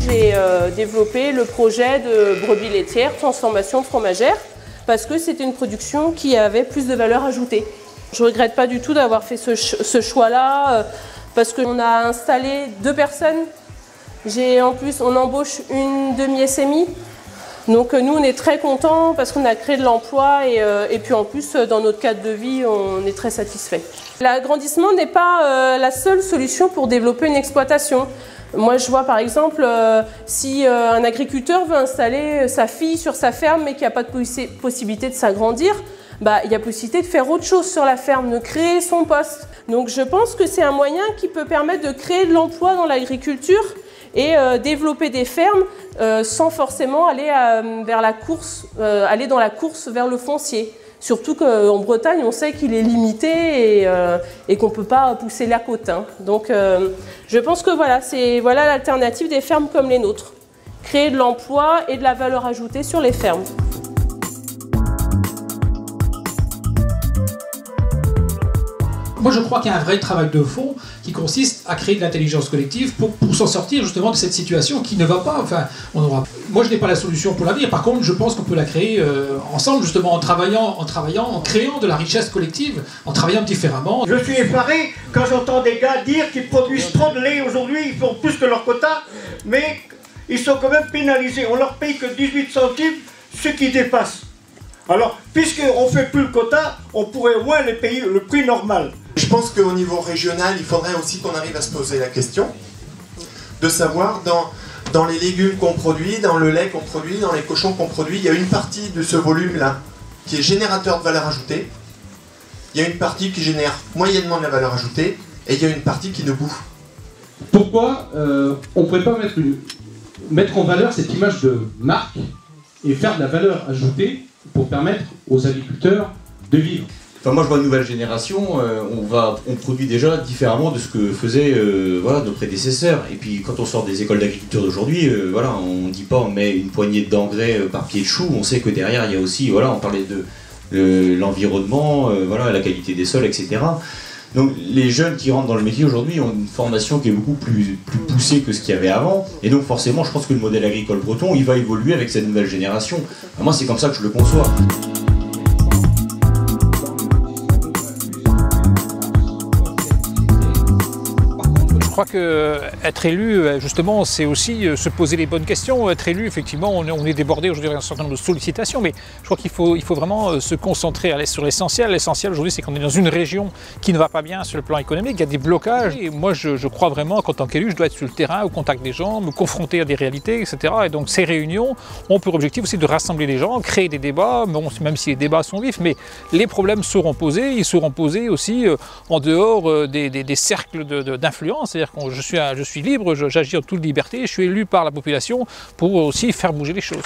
J'ai développé le projet de brebis laitière, transformation fromagère, parce que c'était une production qui avait plus de valeur ajoutée. Je ne regrette pas du tout d'avoir fait ce choix-là, parce qu'on a installé 2 personnes. En plus, on embauche une demi-SMI. Donc nous, on est très contents parce qu'on a créé de l'emploi et puis en plus, dans notre cadre de vie, on est très satisfait. L'agrandissement n'est pas la seule solution pour développer une exploitation. Moi, je vois par exemple, si un agriculteur veut installer sa fille sur sa ferme mais qu'il n'y a pas de possibilité de s'agrandir, il y a possibilité de faire autre chose sur la ferme, de créer son poste. Donc je pense que c'est un moyen qui peut permettre de créer de l'emploi dans l'agriculture et développer des fermes sans forcément aller vers la course, aller dans la course vers le foncier. Surtout qu'en Bretagne, on sait qu'il est limité et qu'on ne peut pas pousser la côte. Hein. Donc je pense que c'est l'alternative des fermes comme les nôtres. Créer de l'emploi et de la valeur ajoutée sur les fermes. Moi, je crois qu'il y a un vrai travail de fond qui consiste à créer de l'intelligence collective pour s'en sortir justement de cette situation qui ne va pas. Enfin, moi, je n'ai pas la solution pour l'avenir. Par contre, je pense qu'on peut la créer ensemble, justement, en créant de la richesse collective, en travaillant différemment. Je suis effaré quand j'entends des gars dire qu'ils produisent trop de lait aujourd'hui, ils font plus que leur quota, mais ils sont quand même pénalisés. On leur paye que 18 centimes, ce qui dépasse. Alors, puisqu'on ne fait plus le quota, on pourrait au moins les payer le prix normal. Je pense qu'au niveau régional, il faudrait aussi qu'on arrive à se poser la question de savoir dans les légumes qu'on produit, dans le lait qu'on produit, dans les cochons qu'on produit, il y a une partie de ce volume-là qui est générateur de valeur ajoutée, il y a une partie qui génère moyennement de la valeur ajoutée, et il y a une partie qui nous bouffe. Pourquoi on ne pourrait pas mettre en valeur cette image de marque et faire de la valeur ajoutée pour permettre aux agriculteurs de vivre? Enfin, moi je vois une nouvelle génération, on produit déjà différemment de ce que faisaient nos prédécesseurs. Et puis quand on sort des écoles d'agriculture d'aujourd'hui, on ne dit pas on met une poignée d'engrais par pied de chou, on sait que derrière il y a aussi, on parlait de l'environnement, la qualité des sols, etc. Donc les jeunes qui rentrent dans le métier aujourd'hui ont une formation qui est beaucoup plus poussée que ce qu'il y avait avant. Et donc forcément je pense que le modèle agricole breton il va évoluer avec cette nouvelle génération. Enfin, moi c'est comme ça que je le conçois. Je crois qu'être élu, justement, c'est aussi se poser les bonnes questions. Être élu, effectivement, on est débordé aujourd'hui d'un certain nombre de sollicitations, mais je crois qu'il faut vraiment se concentrer sur l'essentiel. L'essentiel aujourd'hui, c'est qu'on est dans une région qui ne va pas bien sur le plan économique, il y a des blocages. Et moi, je crois vraiment qu'en tant qu'élu, je dois être sur le terrain, au contact des gens, me confronter à des réalités, etc. Et donc ces réunions ont pour objectif aussi de rassembler les gens, créer des débats, même si les débats sont vifs, mais les problèmes seront posés, ils seront posés aussi en dehors des cercles d'influence. C'est-à-dire que je suis libre, j'agis en toute liberté, je suis élu par la population pour aussi faire bouger les choses.